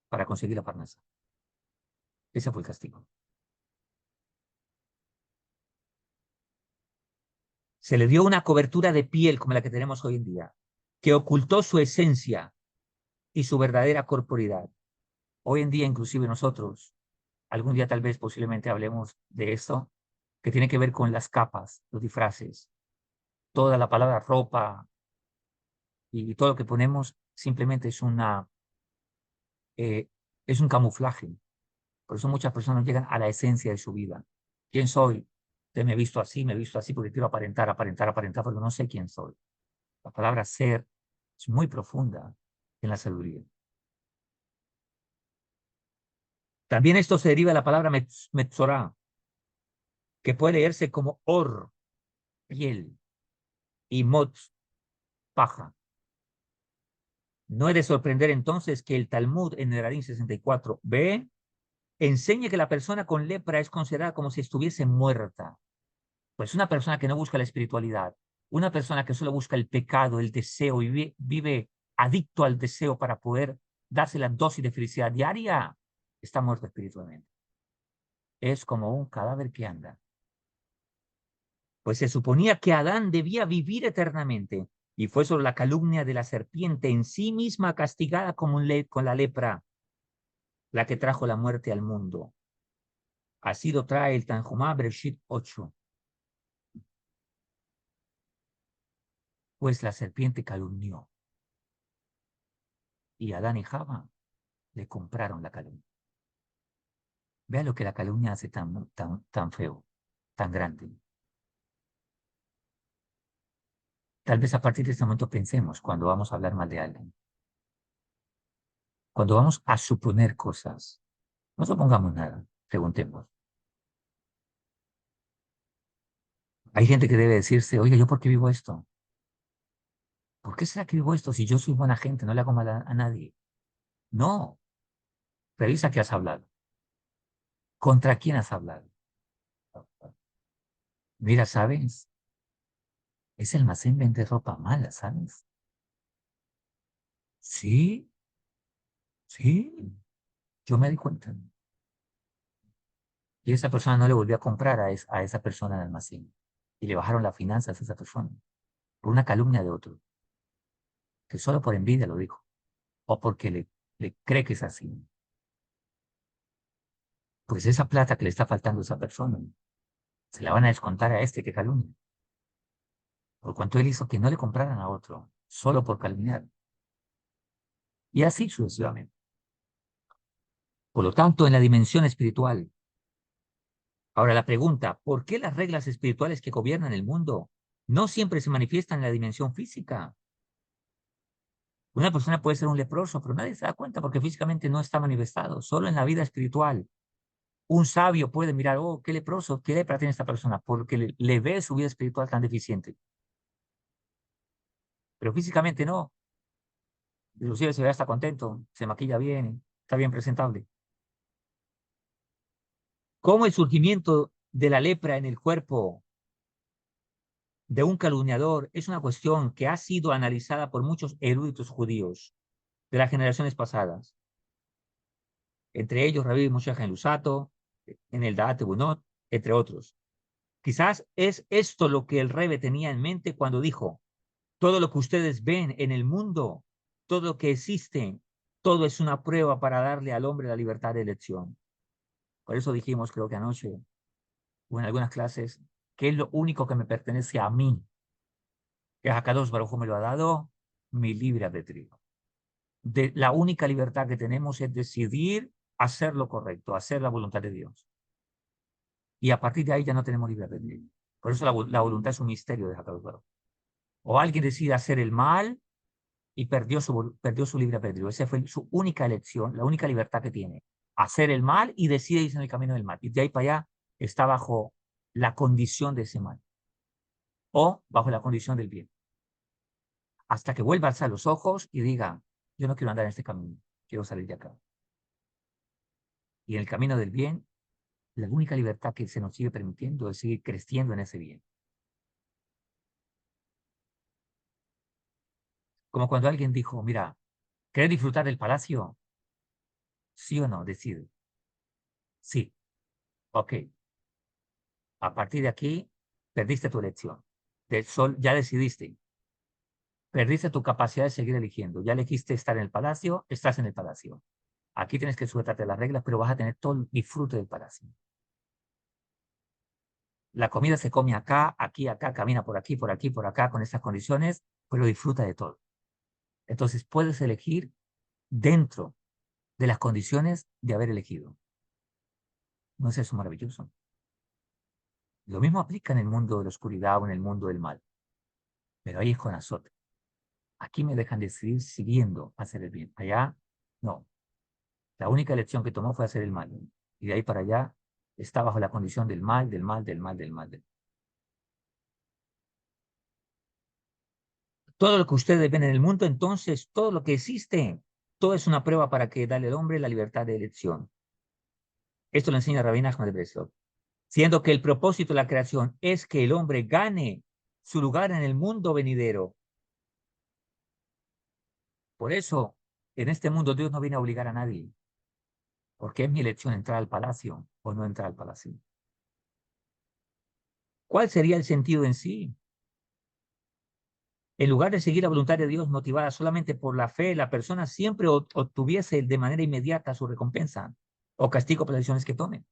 para conseguir la parnasa. Ese fue el castigo. Se le dio una cobertura de piel como la que tenemos hoy en día, que ocultó su esencia y su verdadera corporidad. Hoy en día, inclusive nosotros, algún día tal vez posiblemente hablemos de esto, que tiene que ver con las capas, los disfraces, toda la palabra ropa y todo lo que ponemos simplemente eh, es un camuflaje. Por eso muchas personas llegan a la esencia de su vida. ¿Quién soy? Usted me he visto así porque quiero aparentar, aparentar, aparentar, porque no sé quién soy. La palabra ser es muy profunda en la sabiduría. También esto se deriva de la palabra metzorá, que puede leerse como or, piel, y motz, paja. No es de sorprender entonces que el Talmud en el Nedarim 64b enseñe que la persona con lepra es considerada como si estuviese muerta. Pues una persona que no busca la espiritualidad, una persona que solo busca el pecado, el deseo y vive adicto al deseo para poder darse la dosis de felicidad diaria, está muerto espiritualmente. Es como un cadáver que anda. Pues se suponía que Adán debía vivir eternamente y fue sobre la calumnia de la serpiente en sí misma castigada con la lepra la que trajo la muerte al mundo. Así lo trae el Tanjumá Bereshit 8. Pues la serpiente calumnió y Adán y Java le compraron la calumnia. Vea lo que la calumnia hace tan feo, tan grande. Tal vez a partir de este momento pensemos cuando vamos a hablar mal de alguien, cuando vamos a suponer cosas, no supongamos nada, preguntemos. Hay gente que debe decirse, oye, ¿yo por qué vivo esto? ¿Por qué será que vivo esto si yo soy buena gente, no le hago mal a nadie? No, revisa qué has hablado. ¿Contra quién has hablado? Mira, ¿sabes? Ese almacén vende ropa mala, ¿sabes? Sí, sí, yo me di cuenta. Y esa persona no le volvió a comprar a esa persona en el almacén. Y le bajaron las finanzas a esa persona por una calumnia de otro, que solo por envidia lo dijo, o porque le cree que es así. Pues esa plata que le está faltando a esa persona, se la van a descontar a este que calumnia, por cuanto él hizo que no le compraran a otro, solo por calumniar. Y así sucesivamente. Por lo tanto, en la dimensión espiritual, ahora la pregunta, ¿por qué las reglas espirituales que gobiernan el mundo no siempre se manifiestan en la dimensión física? Una persona puede ser un leproso, pero nadie se da cuenta porque físicamente no está manifestado, solo en la vida espiritual. Un sabio puede mirar, oh, qué leproso, qué lepra tiene esta persona, porque le ve su vida espiritual tan deficiente. Pero físicamente no. Inclusive se ve hasta contento, se maquilla bien, está bien presentable. ¿Cómo el surgimiento de la lepra en el cuerpo de un calumniador es una cuestión que ha sido analizada por muchos eruditos judíos de las generaciones pasadas? Entre ellos Rabbi Moshe Ben Lusato, en el Da'at Bunot, entre otros. Quizás es esto lo que el Rebbe tenía en mente cuando dijo, todo lo que ustedes ven en el mundo, todo lo que existe, todo es una prueba para darle al hombre la libertad de elección. Por eso dijimos, creo que anoche, o en algunas clases, que es lo único que me pertenece a mí, que Akadosh Baruj Hu me lo ha dado, mi libre albedrío. La única libertad que tenemos es decidir hacer lo correcto, hacer la voluntad de Dios. Y a partir de ahí ya no tenemos libre albedrío. Por eso la voluntad es un misterio de Akadosh Baruj Hu. O alguien decide hacer el mal y perdió su libre albedrío. Esa fue su única elección, la única libertad que tiene. Hacer el mal y decide irse en el camino del mal. Y de ahí para allá está bajo la condición de ese mal. O bajo la condición del bien. Hasta que vuelva a alzar los ojos y diga, yo no quiero andar en este camino, quiero salir de acá. Y en el camino del bien, la única libertad que se nos sigue permitiendo es seguir creciendo en ese bien. Como cuando alguien dijo, mira, ¿querés disfrutar del palacio? ¿Sí o no? Decide. Sí. Ok. A partir de aquí, perdiste tu elección. Ya decidiste. Perdiste tu capacidad de seguir eligiendo. Ya elegiste estar en el palacio, estás en el palacio. Aquí tienes que sujetarte las reglas, pero vas a tener todo el disfrute del palacio. La comida se come acá, aquí, acá, camina por aquí, por aquí, por acá, con estas condiciones, pero disfruta de todo. Entonces puedes elegir dentro de las condiciones de haber elegido. ¿No es eso maravilloso? Lo mismo aplica en el mundo de la oscuridad o en el mundo del mal, pero ahí es con azote. Aquí me dejan decidir siguiendo hacer el bien. Allá, no. La única elección que tomó fue hacer el mal. Y de ahí para allá está bajo la condición del mal, del mal, del mal, del mal. Todo lo que ustedes ven en el mundo, entonces, todo lo que existe, todo es una prueba para que dale al hombre la libertad de elección. Esto lo enseña Rabbi Nachman de Breslov. Siendo que el propósito de la creación es que el hombre gane su lugar en el mundo venidero. Por eso, en este mundo Dios no viene a obligar a nadie, porque es mi elección entrar al palacio o no entrar al palacio. ¿Cuál sería el sentido en sí? En lugar de seguir la voluntad de Dios motivada solamente por la fe, la persona siempre obtuviese de manera inmediata su recompensa o castigo por las decisiones que tome.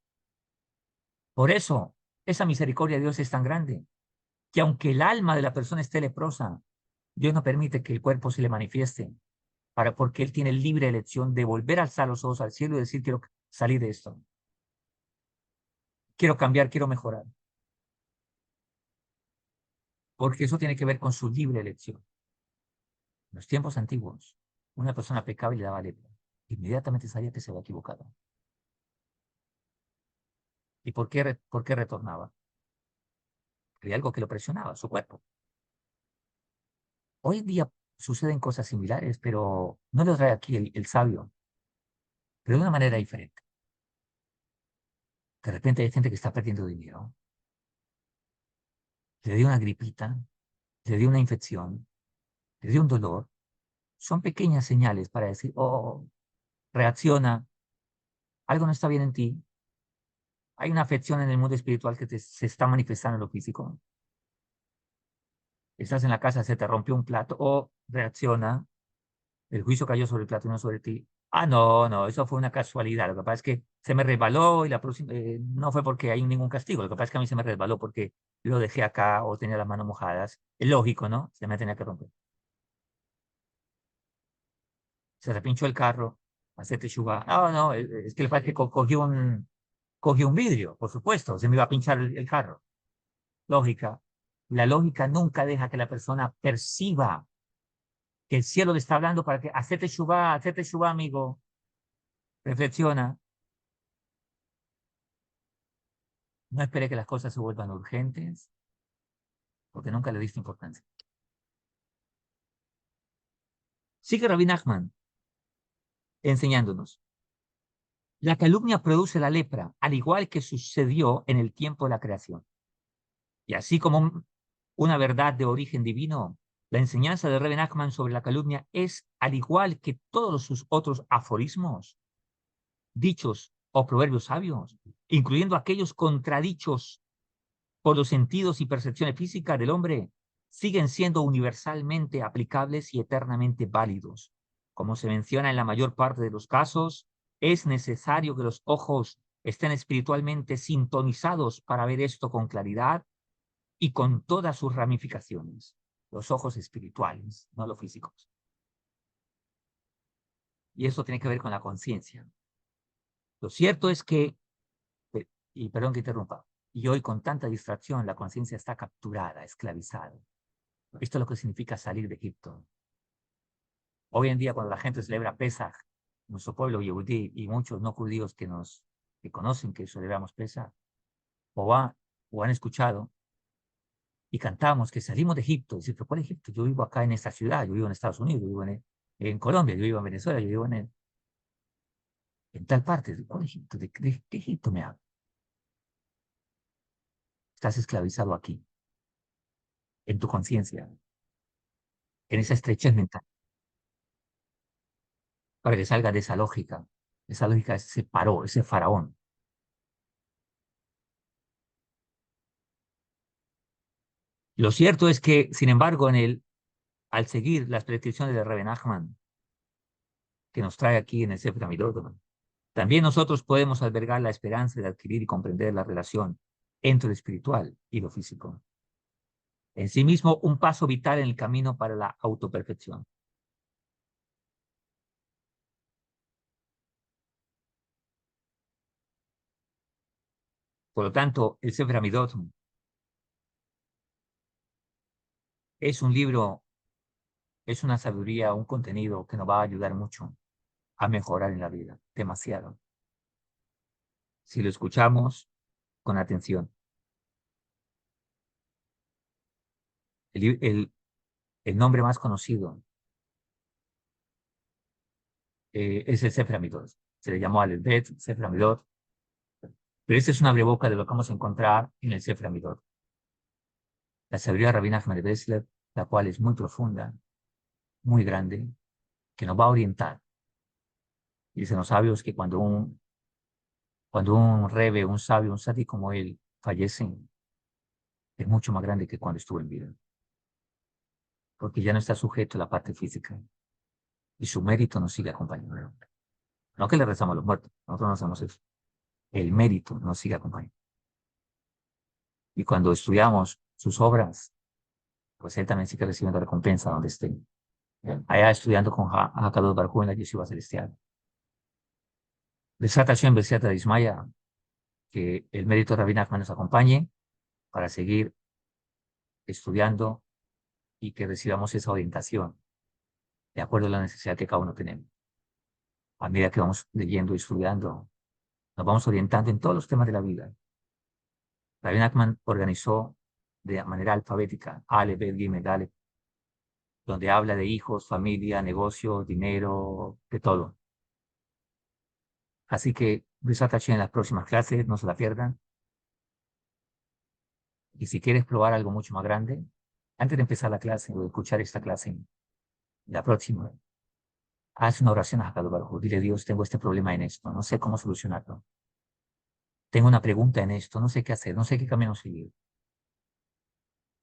Por eso, esa misericordia de Dios es tan grande, que aunque el alma de la persona esté leprosa, Dios no permite que el cuerpo se le manifieste, porque Él tiene libre elección de volver a alzar los ojos al cielo y decir, quiero salir de esto, quiero cambiar, quiero mejorar, porque eso tiene que ver con su libre elección. En los tiempos antiguos, una persona pecaba y le daba lepra, inmediatamente sabía que se había equivocado. ¿Y por qué retornaba? Había algo que lo presionaba, su cuerpo. Hoy en día suceden cosas similares, pero no lo trae aquí el sabio, pero de una manera diferente. De repente hay gente que está perdiendo dinero, le dio una gripita, le dio una infección, le dio un dolor. Son pequeñas señales para decir, oh, reacciona, algo no está bien en ti. Hay una afección en el mundo espiritual que se está manifestando en lo físico. Estás en la casa, se te rompió un plato, o reacciona, el juicio cayó sobre el plato y no sobre ti. Ah, no, no, eso fue una casualidad. Lo que pasa es que se me resbaló y la próxima, no fue porque hay ningún castigo. Lo que pasa es que a mí se me resbaló porque lo dejé acá o tenía las manos mojadas. Es lógico, ¿no? Se me tenía que romper. Se repinchó el carro, hacer teshuva. No, no, es que le pasa que cogió un vidrio, por supuesto, se me iba a pinchar el carro. Lógica. La lógica nunca deja que la persona perciba que el cielo le está hablando para que hacete teshuva, amigo. Reflexiona. No espere que las cosas se vuelvan urgentes, porque nunca le diste importancia. Sigue Rabbi Nachman enseñándonos. La calumnia produce la lepra, al igual que sucedió en el tiempo de la creación. Y así como una verdad de origen divino, la enseñanza de Rabbi Nachman sobre la calumnia es, al igual que todos sus otros aforismos, dichos o proverbios sabios, incluyendo aquellos contradichos por los sentidos y percepciones físicas del hombre, siguen siendo universalmente aplicables y eternamente válidos. Como se menciona en la mayor parte de los casos, es necesario que los ojos estén espiritualmente sintonizados para ver esto con claridad y con todas sus ramificaciones. Los ojos espirituales, no los físicos. Y eso tiene que ver con la conciencia. Lo cierto es que, y perdón que interrumpa, y hoy con tanta distracción la conciencia está capturada, esclavizada. Esto es lo que significa salir de Egipto. Hoy en día, cuando la gente celebra Pesaj, nuestro pueblo yehudí y muchos no judíos que conocen que celebramos Pesaj, o, o han escuchado, y cantamos que salimos de Egipto. Dice, pero ¿cuál Egipto? Yo vivo acá en esta ciudad, yo vivo en Estados Unidos, yo vivo en Colombia, yo vivo en Venezuela, yo vivo en tal parte. ¿Cuál Egipto? ¿De qué Egipto me habla? Estás esclavizado aquí, en tu conciencia. en esa estrechez mental, para que salga de esa lógica. Esa lógica es ese paró, ese faraón. Lo cierto es que, sin embargo, al seguir las prescripciones de Rebbe Nachman, que nos trae aquí en el Sefer Hamidot, también nosotros podemos albergar la esperanza de adquirir y comprender la relación entre lo espiritual y lo físico. En sí mismo, un paso vital en el camino para la autoperfección. Por lo tanto, el Sefer Hamidot es un libro, es una sabiduría, un contenido que nos va a ayudar mucho a mejorar en la vida, demasiado, si lo escuchamos con atención. El, el, el nombre más conocido es el Sefer Hamidot. Se le llamó Aleph Sefer Hamidot, pero esta es una breboca de lo que vamos a encontrar en el Sefer Hamidot. La sabiduría rabina Ahmed de Breslev, la cual es muy profunda, muy grande, que nos va a orientar. Dicen los sabios que cuando un rebe, un sabio, un sati como él fallece, es mucho más grande que cuando estuvo en vida, porque ya no está sujeto a la parte física y su mérito nos sigue acompañando. No que le rezamos a los muertos, nosotros no hacemos eso. El mérito nos sigue acompañando. Y cuando estudiamos sus obras, pues él también sigue recibiendo recompensa donde esté. Allá estudiando con Hakadosh Baruj Hu en la Yeshiva Celestial. Besat Hashem, Besat Ismaya, que el mérito de Rabbi Nachman nos acompañe para seguir estudiando y que recibamos esa orientación de acuerdo a la necesidad que cada uno tenemos. A medida que vamos leyendo y estudiando, nos vamos orientando en todos los temas de la vida. Rabbi Nachman organizó de manera alfabética, Ale, Bet, Gimel, Dale, donde habla de hijos, familia, negocio, dinero, de todo. Así que, Besat Hashem en las próximas clases, no se la pierdan. Y si quieres probar algo mucho más grande, antes de empezar la clase o de escuchar esta clase, la próxima, haz una oración a Hakadosh Baruj Hu. Dile, Dios, tengo este problema en esto, no sé cómo solucionarlo. Tengo una pregunta en esto, no sé qué hacer, no sé qué camino seguir.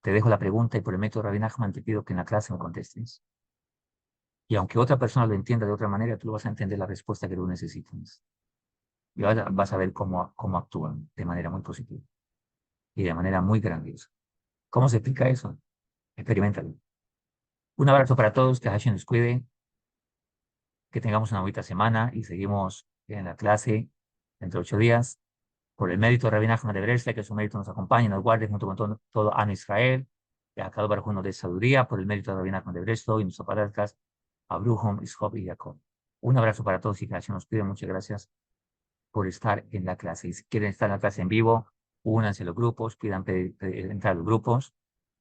Te dejo la pregunta y por el método Rabbi Nachman te pido que en la clase me contestes. Y aunque otra persona lo entienda de otra manera, tú vas a entender la respuesta que tú necesitas. Y ahora vas a ver cómo actúan de manera muy positiva y de manera muy grandiosa. ¿Cómo se explica eso? Experimentalo. Un abrazo para todos, que Hashem nos cuide, que tengamos una bonita semana y seguimos en la clase dentro de 8 días. Por el mérito de Rabbi Nachman de Breslev, que su mérito nos acompañe, nos guarde junto con todo Am Israel, que a cada uno de sabiduría, por el mérito de Rabbi Nachman de Breslev y nuestros patriarcas, Abraham, Ishop y Jacob. Un abrazo para todos y que Hashem nos cuide. Muchas gracias por estar en la clase. Y si quieren estar en la clase en vivo, únanse a los grupos, pidan entrar a los grupos.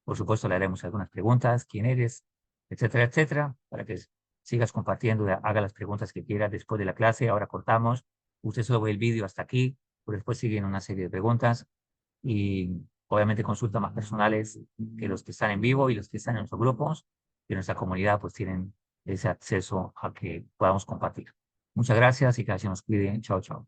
Por supuesto, le haremos algunas preguntas, quién eres, etcétera, etcétera, para que sigas compartiendo, haga las preguntas que quieras después de la clase. Ahora cortamos. Usted solo ve el vídeo hasta aquí, pero después siguen una serie de preguntas y obviamente consultas más personales que los que están en vivo y los que están en nuestros grupos. Y en nuestra comunidad pues tienen ese acceso a que podamos compartir. Muchas gracias y que Dios nos cuide. Chao, chao.